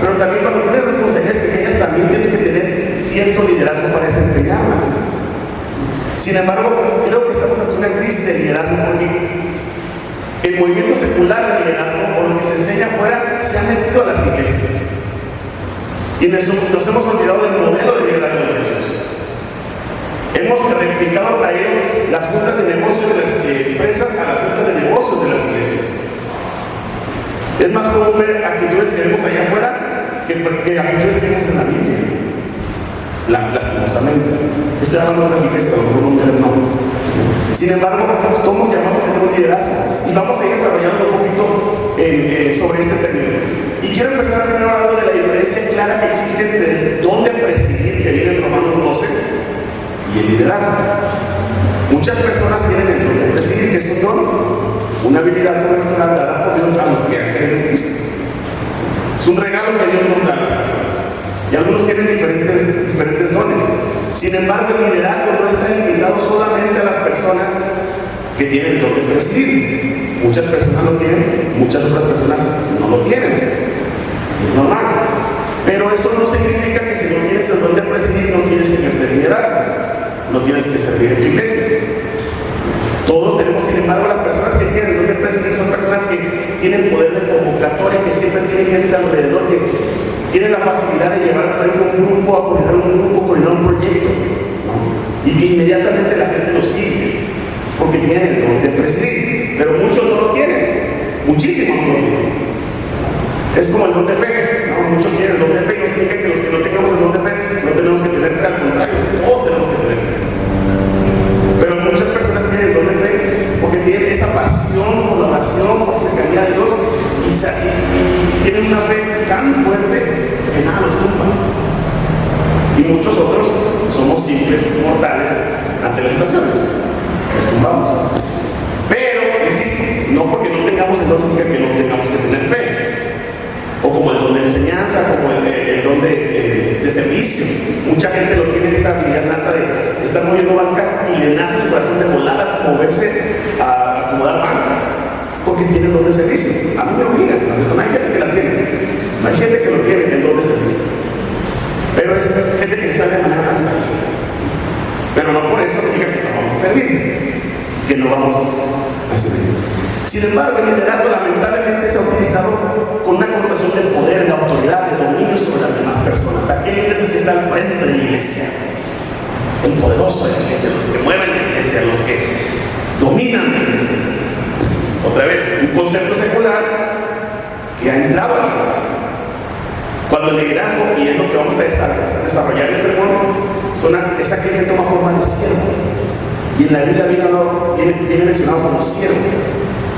Pero también cuando tienes responsabilidades pequeñas, también tienes que tener cierto liderazgo para desempeñarla. Sin embargo, creo que estamos ante una crisis de liderazgo porque el movimiento secular de liderazgo, o lo que se enseña afuera, se ha metido a las iglesias. Y nos hemos olvidado del modelo de liderazgo de Jesús. Hemos replicado, traído las juntas de negocios de las empresas a las juntas de negocios de las iglesias. Es más común ver actitudes que vemos allá afuera que actitudes que vemos en la Biblia. Lastimosamente. Estoy hablando de las iglesias, a lo mejor no quieren, no. Sin embargo, estamos llamados a tener un liderazgo y vamos a ir desarrollando un poquito sobre este término. Y quiero empezar primero hablando de la diferencia clara que existe entre dónde presidir, que viene en Romanos 12, y el liderazgo. Muchas personas tienen el don de presidir, que es un don, una habilidad sobrenatural dada por Dios a los que han creído en Cristo. Es un regalo que Dios nos da a las personas. Y algunos tienen diferentes dones. Sin embargo, el liderazgo no está limitado solamente a las personas que tienen el don de presidir. Muchas personas lo tienen, muchas otras personas no lo tienen. Es normal. Pero eso no significa que si no tienes el don de presidir, no tienes que ejercer liderazgo. No tienes que servir en tu iglesia. Todos tenemos, sin embargo, las personas que tienen el don de presidir son personas que tienen poder de convocatoria, que siempre tienen gente alrededor, que tienen la facilidad de llevar al frente un grupo, a coordinar un grupo, coordinar un proyecto, ¿no? Y que inmediatamente la gente lo sigue, porque tienen el don de presidir. Pero muchos no lo tienen, muchísimos no lo tienen. Es como el don de fe, ¿no? Muchos tienen el don de fe, no significa que los que no tengamos el don de fe no tenemos que tener fe, al contrario, todos tenemos que tener fe. Pero muchas personas tienen el don de fe porque tienen esa pasión por la oración, por cercanía a Dios y tienen una fe tan fuerte que nada los tumba. Y muchos otros somos simples mortales ante las situaciones, nos tumbamos. Pero, insisto, no porque no tengamos el don significa que no tengamos que tener fe. O como el don de enseñanza, como el don de servicio. Mucha gente lo tiene, esta habilidad nata de estar moviendo bancas y le nace su corazón de volar a moverse, a acomodar bancas, porque tiene el don de servicio. A mí me obligan, no hay gente que la tiene, no hay gente que lo tiene, el don de servicio. Pero es gente que le sale de manera natural. Pero no por eso significa que no vamos a servir, que no vamos a servir. Sin embargo, el liderazgo lamentablemente se ha utilizado con una connotación de poder, de autoridad, de dominio sobre las demás personas. Aquel es el que está al frente de la iglesia, el poderoso de la iglesia, los que mueven la iglesia, los que dominan la iglesia. Otra vez, un concepto secular que ha entrado a la iglesia. Cuando el liderazgo, y es lo que vamos a desarrollar en ese mundo, es aquel que toma forma de siervo. Y en la Biblia viene mencionado como siervo.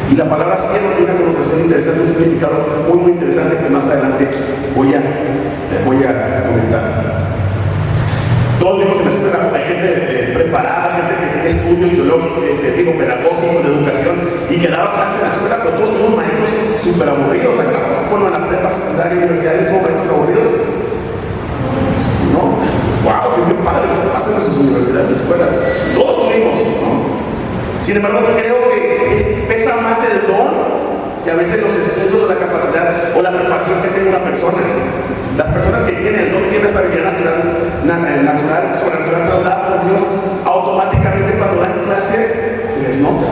Y la palabra siervo tiene una connotación interesante, un significado muy interesante que más adelante voy a comentar. Todos vimos en la escuela, hay gente preparada, gente que tiene estudios teológicos, pedagógicos, de educación, y que daba clases en la escuela, pero todos tenemos maestros súper aburridos acá. Bueno, en la prepa, secundaria, universidad, ¿tuvo maestros aburridos? No. ¡Wow! ¡Qué padre! Pasan en sus universidades y escuelas. Todos tuvimos, ¿no? Sin embargo, creo que pesa más el don que a veces los estudios o la capacidad o la preparación que tiene una persona. Las personas que tienen el don, tienen esta habilidad natural, sobrenatural, dada por Dios, automáticamente cuando dan clases se les nota.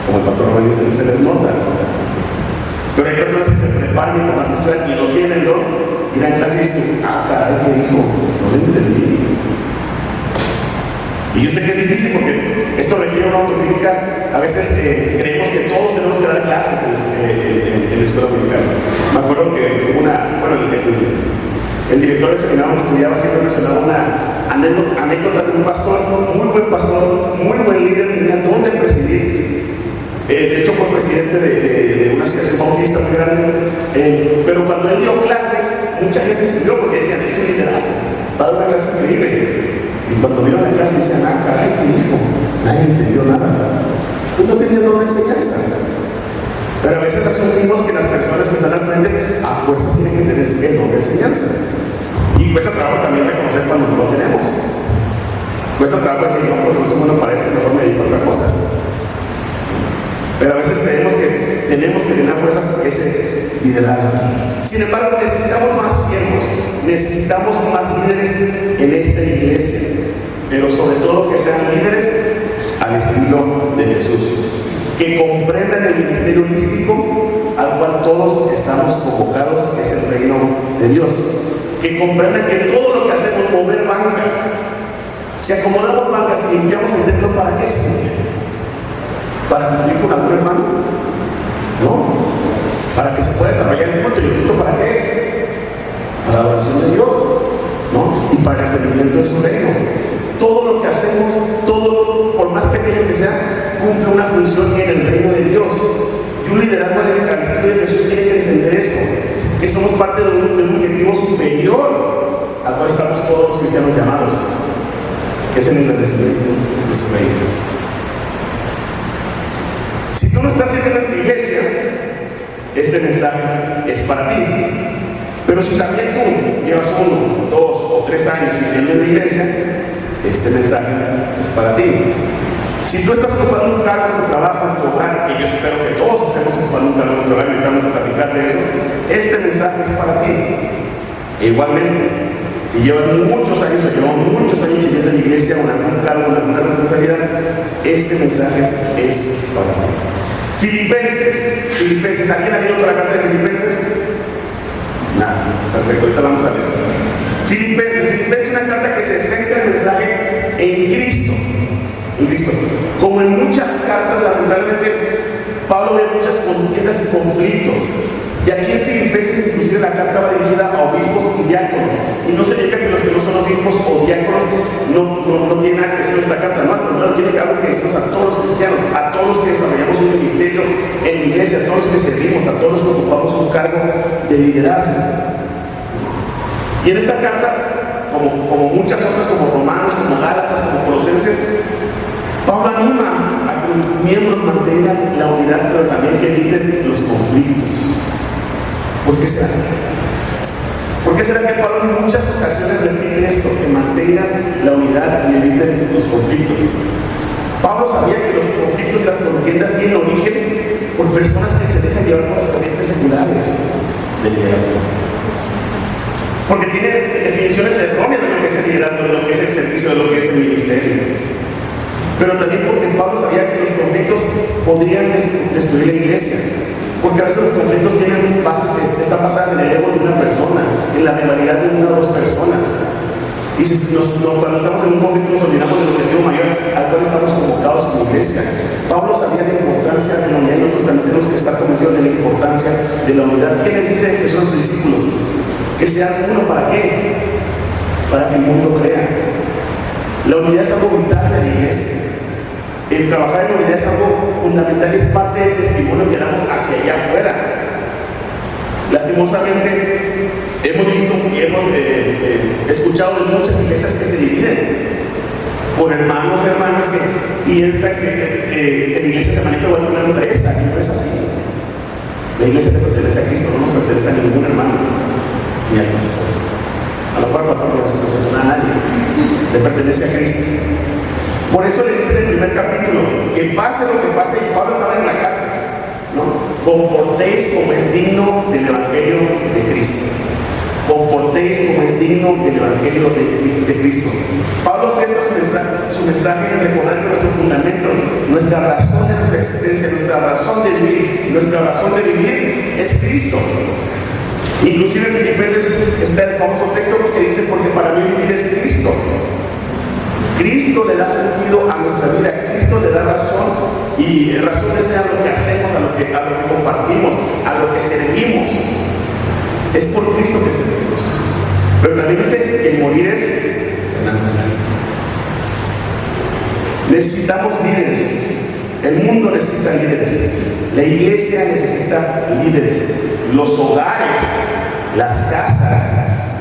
Como el pastor Rubén dice, se les nota. Pero hay personas que se preparan y por más que estudian y no tienen el don y dan clases y dicen, caray, ¿qué dijo? No lo entendí. Y yo sé que es difícil porque esto requiere una autocrítica. A veces creemos que todos tenemos que dar clases en la escuela dominical. Me acuerdo que el director del seminario que estudiaba siempre mencionaba una anécdota de un pastor, muy buen líder, tenía don de presidir. De hecho fue presidente de una asociación bautista muy grande, pero cuando él dio clases, mucha gente se miró porque decían, esto es liderazgo, va a dar una clase increíble. Y cuando vieron la clase decían, caray, ¿qué dijo? Nadie entendió nada. Pues no tenía don de enseñanza. Pero a veces asumimos que las personas que están al frente a fuerza tienen que tener el don de enseñanza. Y cuesta trabajo también reconocer cuando no lo tenemos. Cuesta trabajo decir, no, porque no soy bueno para esto, mejor me dedico a otra cosa. Pero a veces creemos que tenemos que tener fuerzas ese liderazgo. Sin embargo, necesitamos más siervos, necesitamos más líderes en esta iglesia, pero sobre todo que sean líderes al estilo de Jesús, que comprendan el ministerio holístico al cual todos estamos convocados, que es el reino de Dios, que comprendan que todo lo que hacemos, mover bancas, si acomodamos bancas y limpiamos el templo, ¿para qué sirve? ¿Para cumplir con algún hermano? No, para que se pueda desarrollar el culto. ¿Y el culto para qué es? Para la adoración de Dios, ¿no? Y para el extendimiento de su reino. Todo lo que hacemos, todo, por más pequeño que sea, cumple una función en el reino de Dios. Y un liderazgo al estilo de Jesús tiene que entender eso, que somos parte de un objetivo superior al cual estamos todos los cristianos llamados, que es el engrandecimiento de su reino. Si tú no estás sirviendo en tu iglesia, este mensaje es para ti. Pero si también tú llevas 1, 2 o 3 años sirviendo en la iglesia, este mensaje es para ti. Si tú estás ocupando un cargo en tu trabajo, en tu hogar, que yo espero que todos estemos ocupando un cargo en nuestro hogar y vamos a platicar de eso, este mensaje es para ti. E igualmente, si llevas muchos años o llevamos muchos años sirviendo en la iglesia, en algún cargo, en alguna responsabilidad, este mensaje es para ti. Filipenses, ¿alguien ha leído toda la carta de Filipenses? Nada, perfecto, ahorita vamos a ver. Filipenses es una carta que se centra el mensaje en Cristo. Como en muchas cartas, lamentablemente, Pablo ve muchas contiendas y conflictos. Y aquí en Filipenses, inclusive la carta va dirigida a obispos y diáconos. Y no significa que los que no son obispos o diáconos no tienen nada que decir en esta carta, no, tiene algo que decirnos a todos los cristianos, a todos los que desarrollamos un ministerio en la iglesia, a todos los que servimos, a todos los que ocupamos un cargo de liderazgo. Y en esta carta, como muchas otras, como Romanos, como Gálatas, como Colosenses, Pablo anima a que los miembros mantengan la unidad, pero también que eviten los conflictos. ¿Por qué será? ¿Por qué será que Pablo en muchas ocasiones repite esto? Que mantengan la unidad y eviten los conflictos. Pablo sabía que los conflictos y las contiendas tienen origen por personas que se dejan llevar por las corrientes seculares del liderazgo. Porque tiene definiciones erróneas de lo que es el liderazgo, de lo que es el servicio, de lo que es el ministerio. Pero también porque Pablo sabía que los conflictos podrían destruir la iglesia. Porque a veces los conflictos tienen bases, están basadas en el ego de una persona, en la rivalidad de una o dos personas. Y cuando estamos en un conflicto nos olvidamos del objetivo mayor al cual estamos convocados como iglesia. Pablo sabía la importancia de la unidad y nosotros también tenemos que estar convencidos de la importancia de la unidad. ¿Qué le dice Jesús a sus discípulos? Que sean uno, ¿para qué? Para que el mundo crea. La unidad es algo vital de la iglesia. El trabajar en la unidad es algo fundamental, es parte del testimonio que damos hacia allá afuera. Lastimosamente, hemos visto y hemos escuchado de muchas iglesias que se dividen por hermanos y hermanas que piensan que la iglesia se maneja como una empresa, y no es así. La iglesia le pertenece a Cristo, no nos pertenece a ningún hermano ni al pastor. A lo mejor el pastor no es a nadie, le pertenece a Cristo. Por eso le dice en el primer capítulo, que pase lo que pase, y Pablo estaba en la cárcel, ¿no? Comportéis como es digno del Evangelio de Cristo. Comportéis como es digno del Evangelio de Cristo. Pablo centra su mensaje en recordar que nuestro fundamento, nuestra razón de nuestra existencia, nuestra razón de vivir es Cristo. Inclusive en Filipenses está el famoso texto que dice, porque para mí vivir es Cristo. Cristo le da sentido a nuestra vida, Cristo le da razón, y razón de ser a lo que hacemos, a lo que compartimos, a lo que servimos. Es por Cristo que servimos. Pero también dice que el morir es ganancia. Necesitamos líderes. El mundo necesita líderes. La iglesia necesita líderes. Los hogares, las casas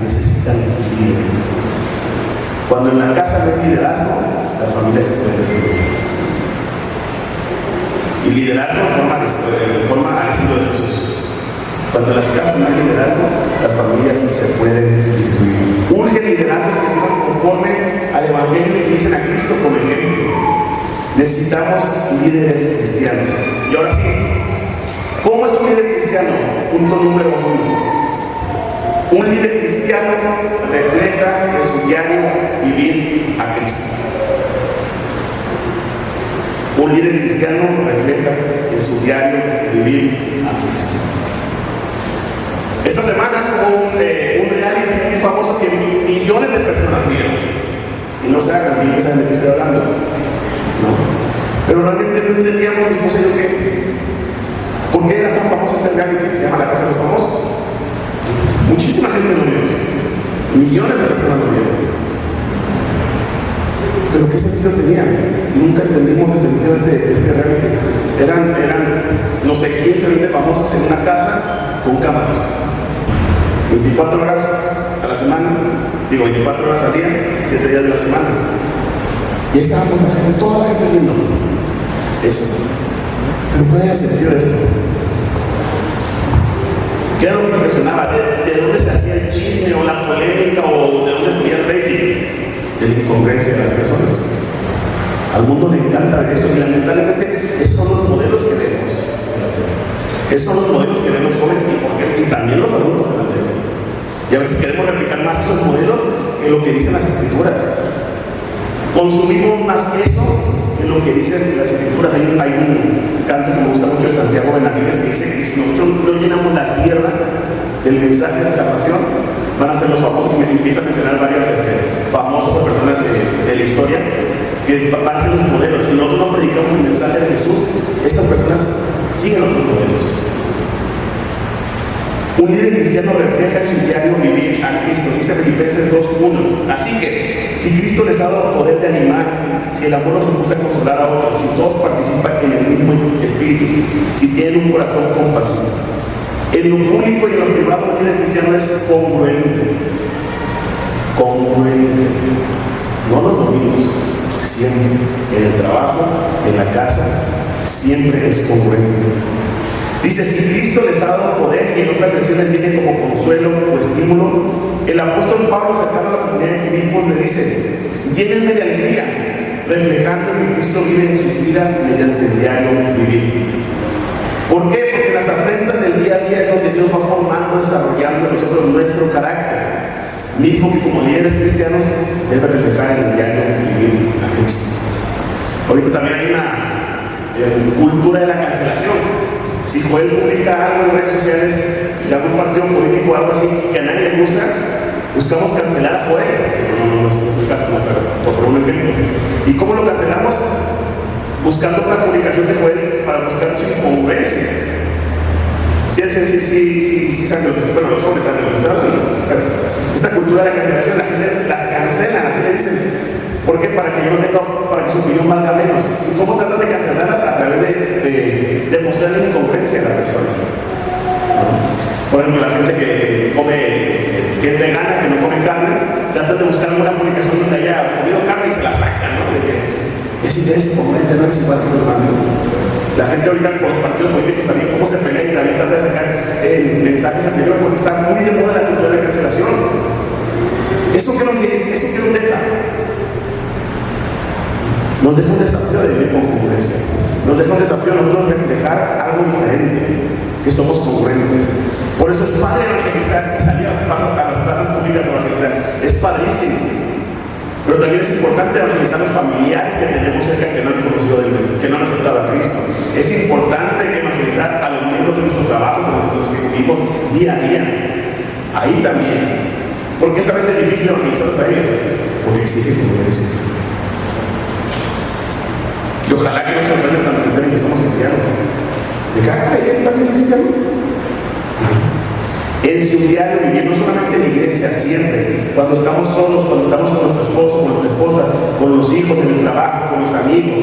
necesitan líderes. Cuando en la casa no hay liderazgo, las familias se pueden destruir. Y liderazgo en forma al estilo de Jesús. Cuando en las casas no hay liderazgo, las familias se pueden destruir. Urgen liderazgos que vivan conforme al Evangelio y que dicen a Cristo como ejemplo. Necesitamos líderes cristianos. Y ahora sí, ¿Cómo es un líder cristiano? Punto número 1. Un líder cristiano refleja en su diario vivir a Cristo. Un líder cristiano refleja en su diario vivir a Cristo. Esta semana hubo un reality muy famoso que millones de personas vieron. Y no se hagan, ni saben de qué estoy hablando. ¿No? Pero realmente no entendíamos, mi esposa y yo, por qué era tan famoso este reality que se llama La Casa de los Famosos. Muchísima gente lo vio. Millones de personas lo vieron. Pero ¿qué sentido tenía? Nunca entendimos el sentido de este reality. Eran, no sé, 15 o 20 famosos en una casa con cámaras. 24 horas a la semana, 24 horas al día, 7 días de la semana. Y ahí estábamos la gente, toda la gente viendo eso. Pero ¿cuál era el sentido de esto? ¿Qué era lo que me impresionaba? ¿De dónde se hacía el chisme o la polémica o de dónde salía el rating? De la incongruencia de las personas. Al mundo le encanta ver eso y lamentablemente esos son los modelos que vemos. Esos son los modelos que vemos jóvenes y también los adultos de la tele. Y a veces queremos replicar más esos modelos que lo que dicen las escrituras. Consumimos más eso que lo que dicen las escrituras. Hay un canto que me gusta mucho de Santiago Benavides que dice que si nosotros no llenamos la tierra del mensaje de la salvación, van a ser los famosos, que me empieza a mencionar varios famosos o personas de la historia, que van a ser los modelos. Si nosotros no predicamos el mensaje de Jesús, estas personas siguen otros modelos. Un líder cristiano refleja en su diario vivir a Cristo. Dice Filipenses 2:1. Así que, si Cristo les ha dado poder de animar, si el amor los impulsa a consolar a otros, si todos participan en el mismo espíritu, si tienen un corazón compasivo. En lo público y en lo privado, un líder cristiano es congruente. Congruente. No los domingos, siempre. En el trabajo, en la casa, siempre es congruente. Dice, si Cristo les ha dado poder, y en otras versiones viene como consuelo o estímulo, el apóstol Pablo, cercano a la comunidad de Filipos, le dice, llénenme de alegría, reflejando que Cristo vive en sus vidas mediante el diario vivir. ¿Por qué? Porque en las afrentas del día a día es donde Dios va formando, desarrollando en nosotros nuestro carácter, mismo que como líderes cristianos debe reflejar en el diario vivir a Cristo. Ahorita también hay una cultura de la cancelación. Si Joel publica algo en redes sociales de algún partido político o algo así que a nadie le gusta, buscamos cancelar a Joel. No es el caso, por un ejemplo. ¿Y cómo lo cancelamos? Buscando otra publicación de Joel para buscar su incongruencia. Sí, saben lo que bueno, los jóvenes saben lo que estoy hablando. Esta cultura de la cancelación, la gente las cancela, así le dicen. ¿Por qué? Para que yo no tenga, para que su opinión valga menos. ¿Y cómo tratan de cancelarlas? A través de mostrar la incongruencia de la persona. Por ejemplo, la gente que es vegana, que no come carne, tratan de buscar una publicación donde haya comido carne y se la sacan, ¿no? De que es incongruente, no es igual que los hermanos. La gente ahorita con los partidos políticos también, cómo se pelea y también trata de sacar mensajes anteriores, porque está muy de moda la cultura de la cancelación. ¿Eso qué nos deja? Nos deja un desafío de vivir con congruencia. Nos deja un desafío a nosotros de dejar algo diferente, que somos congruentes. Por eso es padre evangelizar y salir a las plazas públicas a evangelizar. Es padrísimo. Pero también es importante evangelizar a los familiares que tenemos cerca que no han conocido del mensaje, que no han aceptado a Cristo. Es importante evangelizar a los miembros de nuestro trabajo, con los que vivimos día a día. Ahí también. ¿Por qué a veces es difícil evangelizarlos a ellos? Porque exige congruencia. Y ojalá que nos sorprenda cuando se enteren que somos cristianos. ¿De qué creen también es cristiano? En su diario vivir, no solamente en la iglesia, siempre. Cuando estamos solos, cuando estamos con nuestro esposo, con nuestra esposa, con los hijos, en el trabajo, con los amigos.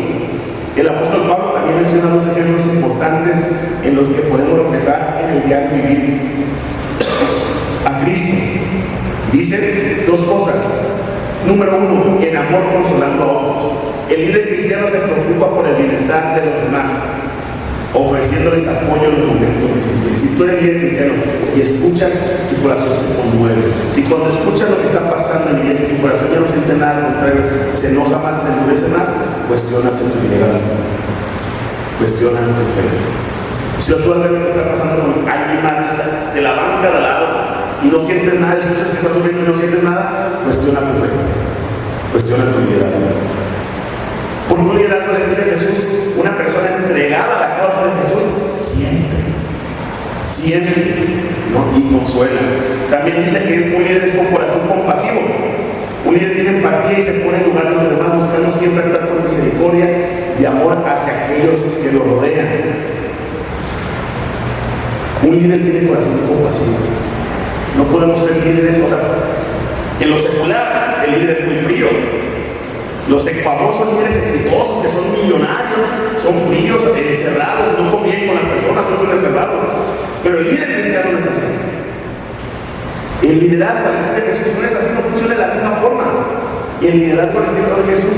El apóstol Pablo también menciona dos ejemplos importantes en los que podemos reflejar en el diario vivir a Cristo. Dice dos cosas. Número uno, en amor consolando a otros. El líder cristiano se preocupa por el bienestar de los demás, ofreciéndoles apoyo en los momentos difíciles. Si tú eres líder cristiano y escuchas, tu corazón se conmueve. Si cuando escuchas lo que está pasando en la iglesia, tu corazón ya no siente nada, contrario, se enoja más, se endurece más, cuestiónate tu liderazgo, cuestiónate tu fe. Si tú al ver lo que está pasando con alguien más de la banca de al lado y no sientes nada, escuchas que estás sufriendo y no sientes nada, cuestiona tu fe, cuestiona tu liderazgo. Por un liderazgo de Jesús, una persona entregada a la causa de Jesús, siempre, ¿no? Y consuela. También dice que un líder es con corazón compasivo. Un líder tiene empatía y se pone en lugar de los demás, buscando siempre actuar con misericordia y amor hacia aquellos que lo rodean. Un líder tiene corazón compasivo. No podemos ser líderes, o sea, en lo secular el líder es muy frío. Los famosos líderes exitosos que son millonarios son fríos, cerrados, no conviven con las personas, son reservados. Pero el líder cristiano no es así. El liderazgo al estilo de Jesús no es así, no funciona de la misma forma. Y el liderazgo al estilo de Jesús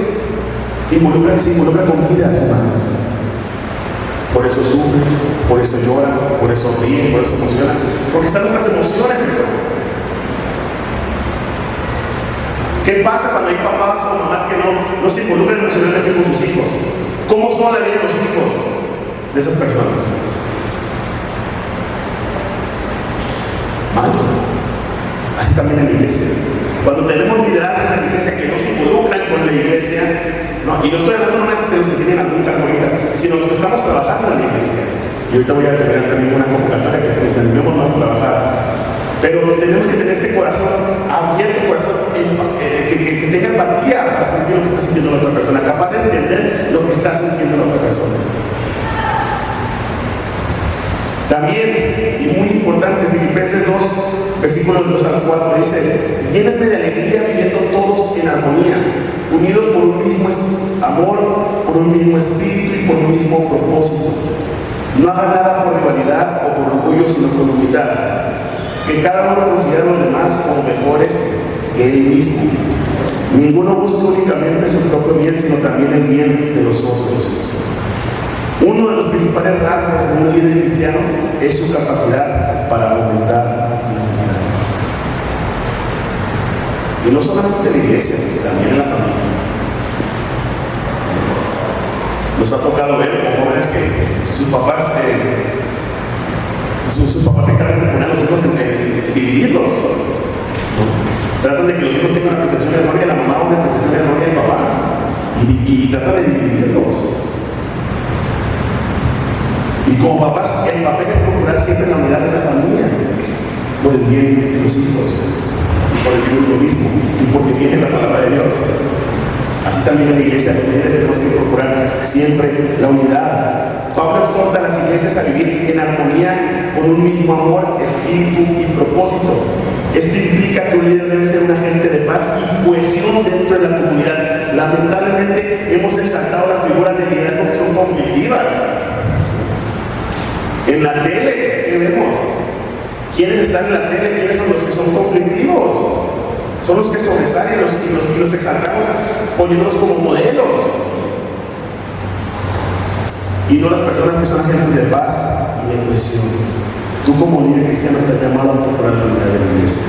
se involucra con vidas humanas. Por eso sufre, por eso llora, por eso ríe, por eso emociona, porque están nuestras emociones en juego. ¿Qué pasa cuando hay papás o mamás que no se involucran emocionalmente con sus hijos? ¿Cómo son la vida de los hijos de esas personas? Mal. Así también en la iglesia. Cuando tenemos liderazgos en la iglesia que no se involucran con la iglesia, ¿no? Y no estoy hablando nomás de los que tienen algún cargo ahorita, sino los que estamos trabajando en la iglesia. Y ahorita voy a terminar también una convocatoria que nos animemos más a trabajar. Pero tenemos que tener este corazón abierto, corazón que tenga empatía para sentir lo que está sintiendo la otra persona, capaz de entender lo que está sintiendo la otra persona. También, y muy importante, Filipenses 2, versículos 2 al 4, dice: llénenme de alegría viviendo todos en armonía, unidos por un mismo amor, por un mismo espíritu y por un mismo propósito. No hagan nada por rivalidad o por orgullo, sino con humildad. Que cada uno considere a los demás como mejores que él mismo. Ninguno busca únicamente su propio bien, sino también el bien de los otros. Uno de los principales rasgos de un líder cristiano es su capacidad para fomentar la unidad. Y no solamente en la iglesia, también en la familia. Nos ha tocado ver como jóvenes que sus papás se encargan de poner a los hijos en dividirlos, ¿no? Tratan de que los hijos tengan una percepción de memoria de la mamá o una percepción de memoria del papá y tratan de dividirlos. Y como papás, el papel es procurar siempre la unidad de la familia por el bien de los hijos y por el bien de uno mismo y porque viene la palabra de Dios. Así también en la iglesia tenemos que procurar siempre la unidad. Pablo exhorta a las iglesias a vivir en armonía con un mismo amor, espíritu y propósito. Esto implica que un líder debe ser un agente de paz y cohesión dentro de la comunidad. Lamentablemente hemos exaltado las figuras de liderazgo que son conflictivas. En la tele, ¿qué vemos? ¿Quiénes están en la tele? ¿Quiénes son los que son conflictivos? Son los que sobresalen y los exaltamos poniéndolos como modelos. Y no las personas que son agentes de paz y de cohesión. Tú como líder cristiano estás llamado a procurar la unidad de la iglesia.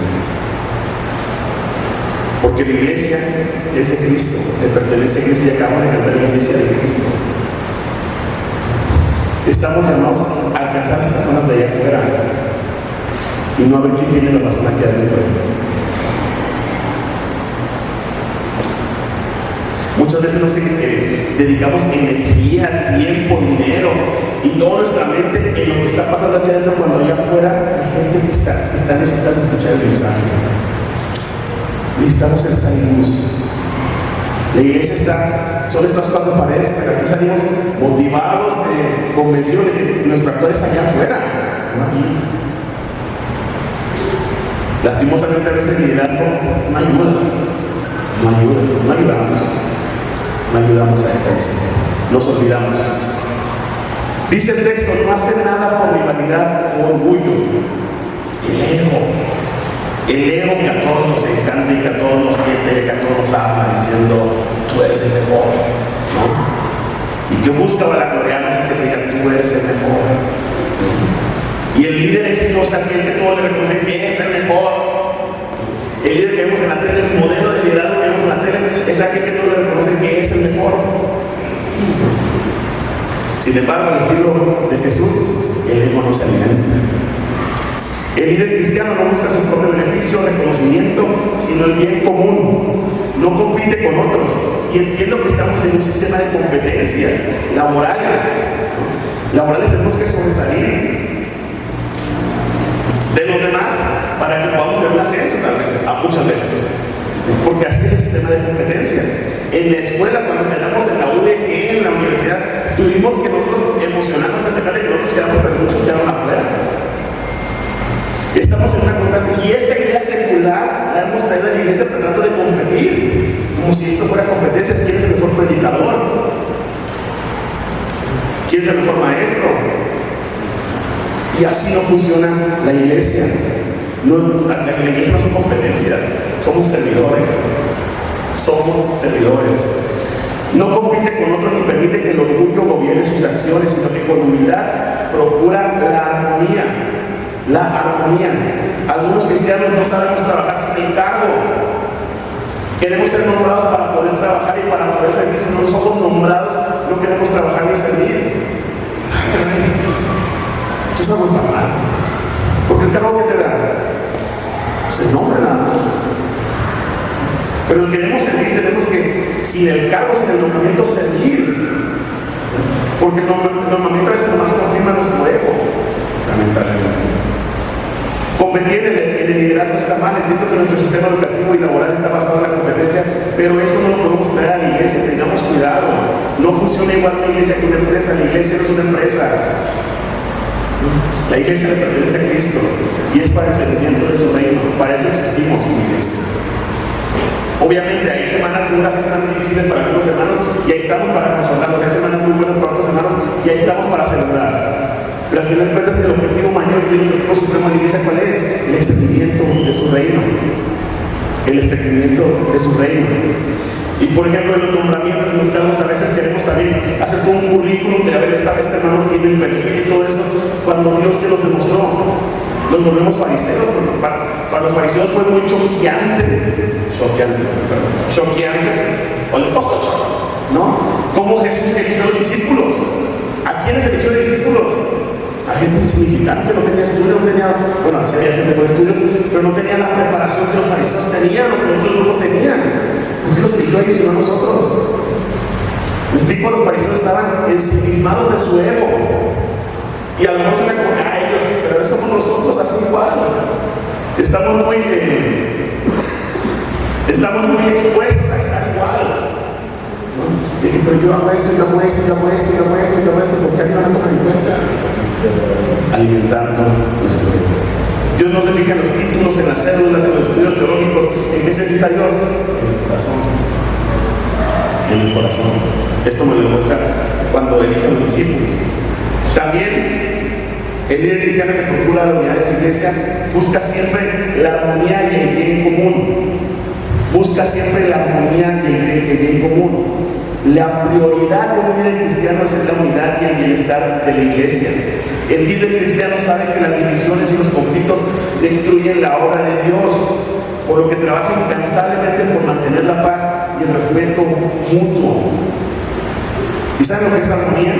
Porque la iglesia es de Cristo, le pertenece a Cristo y acabamos de cantar la iglesia de Cristo. Estamos llamados a alcanzar a las personas de allá afuera y no a ver quién tiene la razón aquí adentro. Muchas veces nos dedicamos energía, tiempo, dinero y toda nuestra mente en lo que está pasando aquí adentro, cuando allá afuera hay gente que está necesitando escuchar el mensaje. Necesitamos esa luz. La iglesia son estas cuatro paredes, pero aquí salimos motivados, convencidos de que nuestro actor es allá afuera, no aquí. Lastimosamente a veces el liderazgo no ayudamos a esta iglesia, nos olvidamos. Dice el texto: no hacen nada por rivalidad o orgullo. El ego que a todos nos encanta y que a todos nos quiere, que a todos nos ama, diciendo tú eres el mejor, ¿no? Y que busca vanagloriarnos y que diga tú eres el mejor, ¿no? Y el líder exitoso, aquel que todos le reconocen que es el mejor. El líder que vemos en la tele, el modelo de liderazgo que vemos en la tele, es aquel que todos le reconocen que es el mejor. Sin embargo, al estilo de Jesús, el ego no se alimenta. El líder cristiano no busca su propio beneficio, reconocimiento, sino el bien común. No compite con otros. Y entiendo que estamos en un sistema de competencias laborales. Laborales tenemos que sobresalir de los demás para que podamos tener un ascenso muchas veces. Porque así es el sistema de competencia. En la escuela, cuando quedamos en la UDG, en la universidad, tuvimos que nosotros emocionarnos, festejar de que nosotros quedamos, pero muchos quedaron afuera. Estamos en una constante, y esta idea secular la hemos traído a la iglesia tratando de competir, como si esto fuera competencias. ¿Quién es el mejor predicador? ¿Quién es el mejor maestro? Y así no funciona la iglesia. No, la iglesia no son competencias, somos servidores. Somos servidores. No compite con otros ni permite que el orgullo gobierne sus acciones, sino que con humildad procura la armonía. La armonía. Algunos cristianos no sabemos trabajar sin el cargo. Queremos ser nombrados para poder trabajar y para poder servir. Si no somos nombrados, no queremos trabajar ni servir. Ay, caray. Eso algo está mal. Porque el cargo que te da, pues el nombre nada más. Pero queremos servir, tenemos que, sin el cargo, sin el nombramiento, servir. Porque normalmente a veces nomás se confirma nuestro ego, lamentablemente. Competir en el liderazgo está mal. Entiendo que nuestro sistema educativo y laboral está basado en la competencia, pero eso no lo podemos traer a la iglesia. Tengamos cuidado. No funciona igual una iglesia que una empresa. La iglesia no es una empresa. La iglesia le pertenece a Cristo y es para el seguimiento de su reino. Para eso existimos como iglesia. Obviamente hay semanas duras, hay semanas difíciles para algunos hermanos y ahí estamos para consolarlos. Hay semanas muy buenas para otros hermanos y ahí estamos para celebrar. Pero al final de cuentas, el objetivo mayor y el objetivo supremo de la iglesia, ¿cuál es? El extendimiento de su reino. El extendimiento de su reino. Y por ejemplo, en los nombramientos en los cargos a veces queremos también hacer todo un currículum de a ver, este hermano tiene el perfil y todo eso, cuando Dios te los demostró. Nos volvemos fariseos, porque para los fariseos fue muy choqueante, o les pasó, ¿no? Cómo Jesús eligió a los discípulos. ¿A quiénes eligió los discípulos? A gente insignificante, no tenía estudios, no tenía, bueno, sí había gente con estudios, pero no tenía la preparación que los fariseos tenían, o que otros grupos tenían. ¿Por qué los eligió a ellos y no a nosotros? Me explico, los fariseos estaban ensimismados de su ego. Y a lo mejor suena como a ellos, pero eso somos nosotros así igual. Estamos muy expuestos a estar igual. ¿No? De que, pero yo hago esto, yo hago esto, yo hago esto, yo hago esto, yo hago esto, porque a mí no me toman en cuenta. Alimentando nuestro ego. Dios no se fija en los títulos, en las cédulas, en los estudios teológicos. ¿En qué se fija Dios? En el corazón. En el corazón. Esto me lo demuestra cuando elige a los discípulos. También el líder cristiano que procura la unidad de su iglesia busca siempre la armonía y el bien común. Busca siempre la armonía y el bien común. La prioridad de un líder cristiano es la unidad y el bienestar de la iglesia. El líder cristiano sabe que las divisiones y los conflictos destruyen la obra de Dios, por lo que trabaja incansablemente por mantener la paz y el respeto mutuo. ¿Y saben lo que es armonía?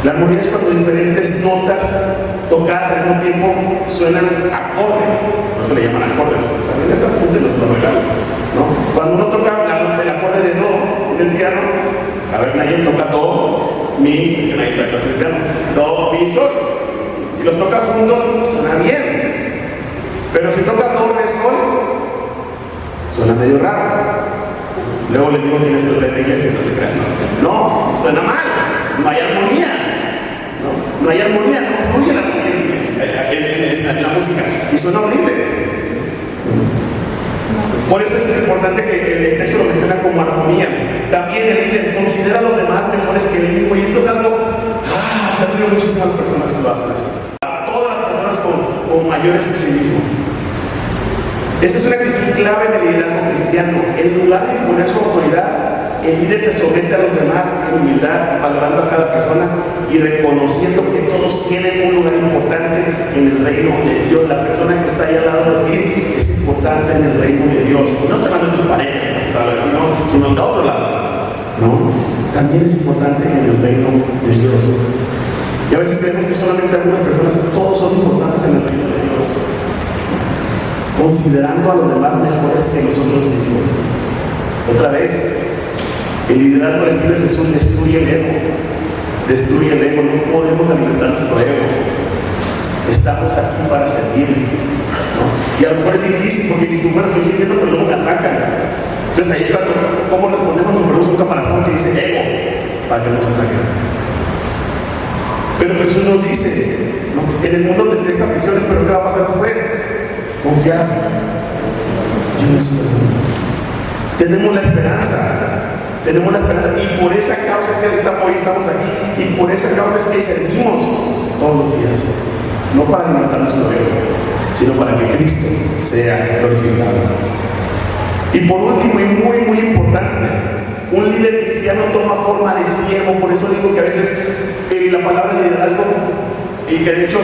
La armonía es cuando diferentes notas tocadas al mismo tiempo suenan acorde. No se le llaman acordes. ¿Saben? Esta punta no se lo regalo, ¿no? Cuando uno toca el acorde de do en el piano, a ver, nadie toca do, mi, ahí está la clase del piano, do, mi, sol. Si los toca juntos, suena bien. Pero si toca do, re, sol, suena medio raro. Luego les digo quién es el de la iglesia, no se crean. No, suena mal, no hay armonía. No hay armonía, no fluye la armonía en la música y suena horrible. Por eso es importante que el texto lo menciona como armonía. También el líder considera a los demás mejores que él mismo, y esto es algo que admiro muchísimas personas que lo hacen así. A todas las personas con mayores que sí mismo. Esta es una actitud clave en el liderazgo cristiano. En lugar de imponer su autoridad, el líder se somete a los demás en humildad, valorando a cada persona y reconociendo que todos tienen un lugar importante en el reino de Dios. La persona que está ahí al lado de ti es importante en el reino de Dios. No está hablando de tu pareja, sino de otro lado, ¿no? también es importante en el reino de Dios. Y a veces creemos que solamente algunas personas, todos son importantes en el reino de Dios, considerando a los demás mejores que nosotros mismos. Otra vez, el liderazgo del estilo de Jesús destruye el ego. Destruye el ego, no podemos alimentar nuestro ego. Estamos aquí para servir, ¿no? Y a lo mejor es difícil porque dices, bueno, estoy sirviendo, pero luego me atacan. Entonces ahí es cuando, ¿cómo respondemos? Nos ponemos un caparazón que dice ego, para que nos ataquen. Pero Jesús nos dice, ¿no? En el mundo tendréis aflicciones, pero ¿qué va a pasar después? Confiar. Yo no sé. Tenemos la esperanza. Tenemos la esperanza, y por esa causa es que ahorita hoy estamos aquí, y por esa causa es que servimos todos los días, no para alimentar nuestro ego, sino para que Cristo sea glorificado. Y por último, y muy importante, un líder cristiano toma forma de siervo. Por eso digo que a veces la palabra liderazgo, y que de hecho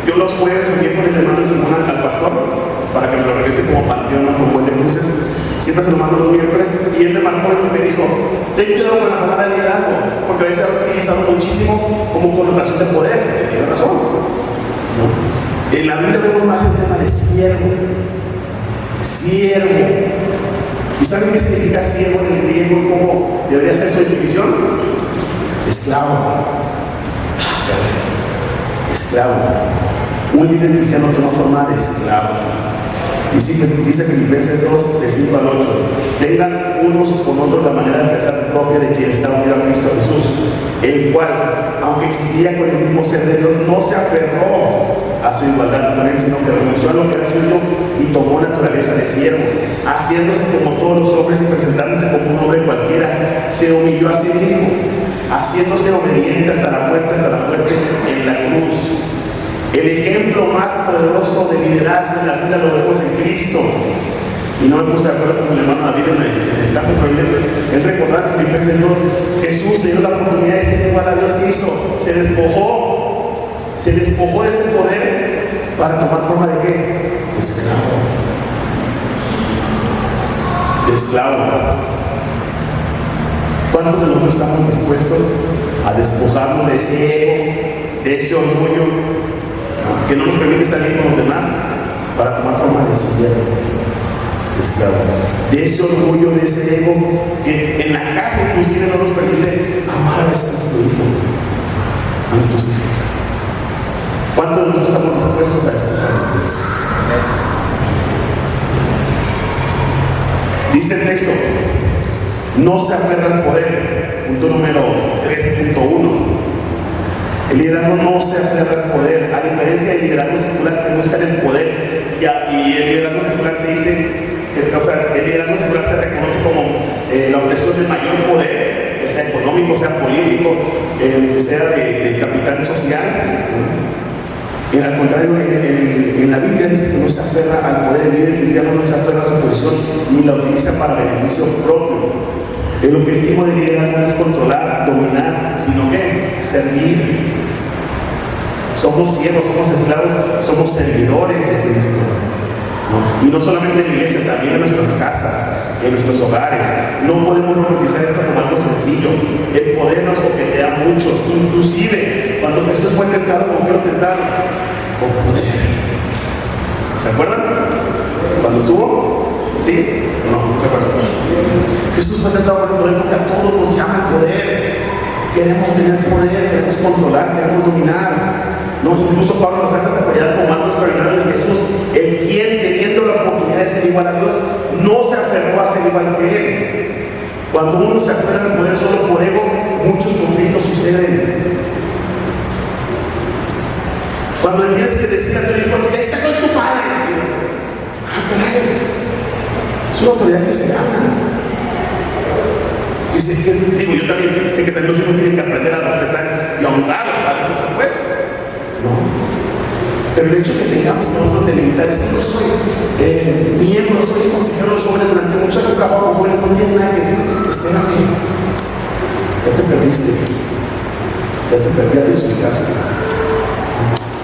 yo los jueves o miércoles le mando el sermón al pastor para que me lo regrese como panteón, como buen de cruces. Siempre se lo mando los miércoles, y él me marcó y me dijo, ten cuidado con la palabra liderazgo, porque a veces se ha utilizado muchísimo como connotación de poder. Y tiene razón, ¿no? En la Biblia vemos más el tema de siervo. Siervo. ¿Y saben qué significa siervo en el griego? ¿Cómo debería ser su definición? Esclavo. Esclavo. Un líder cristiano toma forma de esclavo. Y dice Filipenses 2, de 5 al 8, tengan unos con otros la manera de pensar propia de quien está unido a Cristo Jesús, el cual, aunque existía con el mismo ser de Dios, no se aferró a su igualdad con él, sino que renunció a lo que era suyo y tomó naturaleza de siervo, haciéndose como todos los hombres y presentándose como un hombre cualquiera, se humilló a sí mismo, haciéndose obediente hasta la muerte en la cruz. El ejemplo más poderoso de liderazgo en la vida lo vemos en Cristo. Y no me puse de acuerdo con mi hermano David en el campo, pero él recordaba en Filipenses 2, Jesús teniendo la oportunidad de ser igual a Dios, que hizo, se despojó de ese poder para tomar forma de ¿qué? De esclavo. De esclavo. ¿Cuántos de nosotros estamos dispuestos a despojarnos de ese ego, de ese orgullo que no nos permite estar bien con los demás, para tomar forma de siervo, de esclavo? De ese orgullo, de ese ego que en la casa inclusive no nos permite amar a nuestro hijo, a nuestros hijos. ¿Cuántos de nosotros estamos dispuestos a despojarnos de eso? Dice el texto, no se aferra al poder. Punto número 3.1. El liderazgo no se aferra al poder, a diferencia del liderazgo secular que busca el poder, y el liderazgo secular te dice que, o sea, el liderazgo secular se reconoce como la obtención de mayor poder, ya sea económico, sea político, sea de capital social. Y al contrario, en la Biblia dice que no se aferra al poder. El líder cristiano no se aferra a su posición ni la utiliza para beneficio propio. El objetivo del liderazgo no es controlar, dominar, sino que servir. Somos siervos, somos esclavos, somos servidores de Cristo, ¿no? Y no solamente en la iglesia, también en nuestras casas, en nuestros hogares. No podemos romantizar esto como algo sencillo. El poder nos coquetea a muchos, inclusive cuando Jesús fue tentado, ¿con qué lo tentaron? Con poder. ¿Se acuerdan? ¿Cuando estuvo? ¿Sí? No se acuerdan. Jesús fue tentado con poder porque a todos nos llama el poder. Queremos tener poder, queremos controlar, queremos dominar. No, incluso Pablo nos saca hasta apoyar como algo extraordinario de Jesús, el quien, teniendo la oportunidad de ser igual a Dios, no se aferró a ser igual que Él. Cuando uno se aferra al poder solo por ego, muchos conflictos suceden. Cuando tienes que decir a tu hijo, es que soy tu padre. Es una autoridad que se gana. Digo, yo también sé que también los hijos tienen que aprender a respetar y a honrar a los padres, por supuesto. ¿No? Pero el hecho que tengamos que nosotros delimitar es que yo soy miembro, soy consejero de los jóvenes durante mucho tiempo, trabajo con jóvenes, no tiene nada que decir. Espérame, ya te perdiste, ya te explicaste.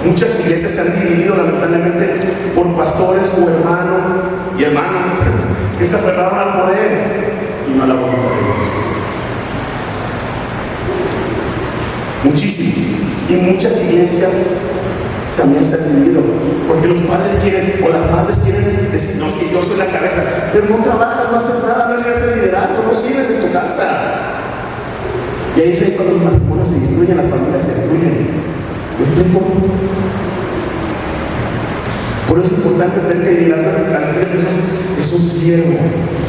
Muchas iglesias se han dividido lamentablemente por pastores o hermanos y hermanas que se aferraron al poder y no a la voluntad de Dios. muchísimos. Y muchas iglesias también se han dividido, porque los padres quieren, o las madres quieren decir, no, es que yo soy la cabeza, pero no trabajas, no haces nada, no ejerces liderazgo, no sirves en tu casa. Y ahí es cuando los matrimonios se destruyen, las familias se destruyen. ¿Me explico? Por eso es importante entender que el liderazgo a la historia de Jesús es un siervo,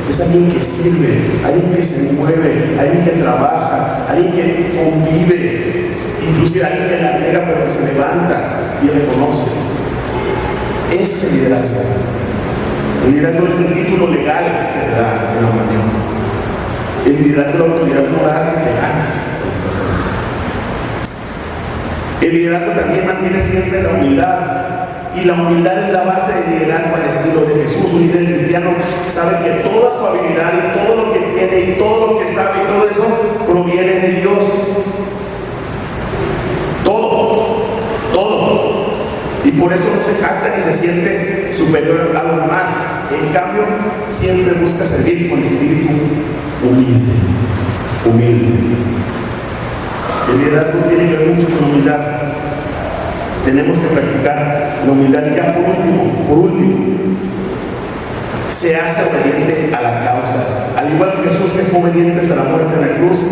es alguien que sirve, alguien que se mueve, alguien que trabaja, alguien que convive, inclusive alguien que la niega pero que se levanta y reconoce. Ese es el liderazgo. El liderazgo no es el título legal que te da el nombramiento. El liderazgo es la autoridad moral que te ganas. El liderazgo también mantiene siempre la humildad. Y la humildad es la base del liderazgo al estilo de Jesús. Un líder cristiano sabe que toda su habilidad y todo lo que tiene y todo lo que sabe y todo eso proviene de Dios. Todo. Y por eso no se jacta ni se siente superior a los demás. En cambio, siempre busca servir con espíritu humilde. El liderazgo tiene que ver mucho con humildad. Tenemos que practicar la humildad. Y ya por último, se hace obediente a la causa. Al igual que Jesús, que fue obediente hasta la muerte en la cruz,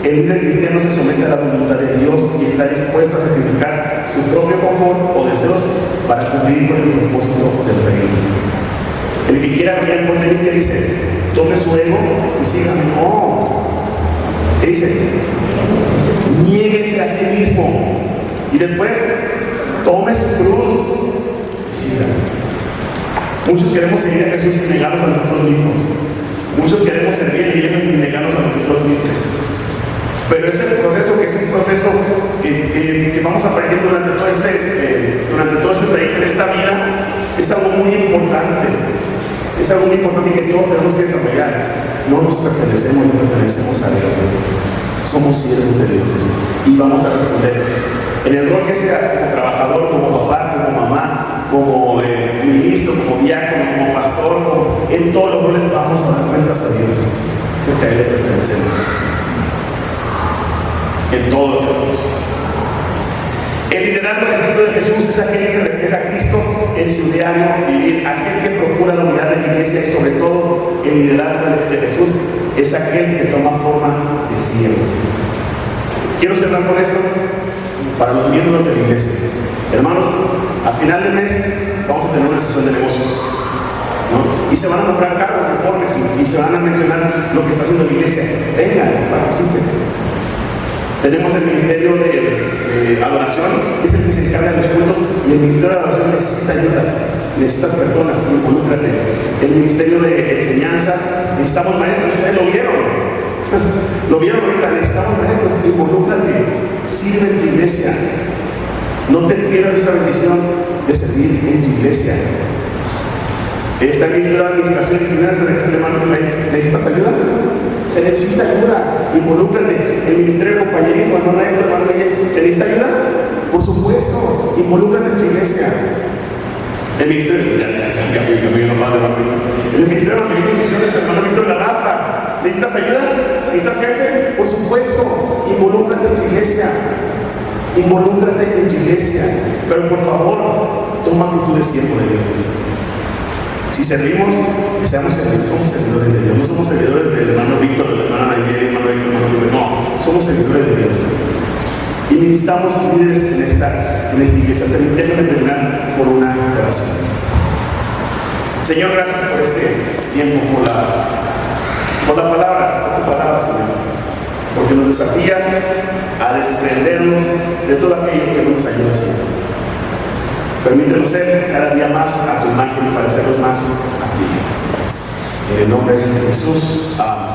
el líder cristiano se somete a la voluntad de Dios y está dispuesto a sacrificar su propio confort o deseos para cumplir con el propósito del reino. El que quiera venir en pos de mí, que dice, tome su ego y sígame. No. ¿Qué dice? Niéguese a sí mismo. Y después, tome su cruz y sígame. Muchos queremos seguir a Jesús sin negarnos a nosotros mismos. Muchos queremos servir a Él sin negarnos a nosotros mismos. Pero ese proceso, que es un proceso que vamos aprendiendo durante todo este trayecto en esta vida, es algo muy importante. Es algo muy importante que todos tenemos que desarrollar. No nos pertenecemos, no pertenecemos a Dios. Somos siervos de Dios. Y vamos a responder en el rol que seas, como trabajador, como papá, como mamá, como ministro, como diácono, como pastor, en todos los roles vamos a dar cuentas a Dios, porque a Él le pertenecemos. En todos los roles. El liderazgo del estilo de Jesús es aquel que refleja a Cristo en su diario vivir, aquel que procura la unidad de la iglesia y sobre todo el liderazgo de Jesús es aquel que toma forma de siervo. Quiero cerrar con esto para los miembros de la iglesia. Hermanos, a final del mes vamos a tener una sesión de negocios, ¿no? Y se van a nombrar cargos, informes y se van a mencionar lo que está haciendo la iglesia. Vengan, participen. Tenemos el ministerio de adoración, que es el que se encarga de los cultos, y el ministerio de adoración necesita ayuda, necesitas personas, involúcrate. El ministerio de enseñanza, necesitamos maestros, ustedes lo vieron. Lo vieron ahorita, necesitamos maestros, involúcrate, sirve en tu iglesia. No te pierdas esa bendición de servir en tu iglesia. Está el ministerio de administración y finanzas, ¿necesitas ayuda? Se necesita ayuda, involúcrate. El ministerio de compañerismo, hermano Héctor, ¿se necesita ayuda? Por supuesto, involúcrate en tu iglesia. El ministerio de misiones del hermano Víctor Garrafa, ¿necesitas ayuda? ¿Necesitas gente? Por supuesto, involúcrate en tu iglesia. Involúcrate en tu iglesia. Pero por favor, toma actitud de siervo de Dios. Si servimos, que somos servidores de Dios. No somos servidores del hermano Víctor, del hermano Nayeli, del hermano Víctor, hermano Víctor. No, somos servidores de Dios. Y necesitamos líderes en esta iglesia. Déjame terminar por una oración. Señor, gracias por este tiempo, por la palabra, por tu palabra, Señor. Porque nos desafías a desprendernos de todo aquello que no nos ayuda, Señor. Permítenos ser cada día más a tu imagen y parecernos más a ti. En el nombre de Jesús, amén.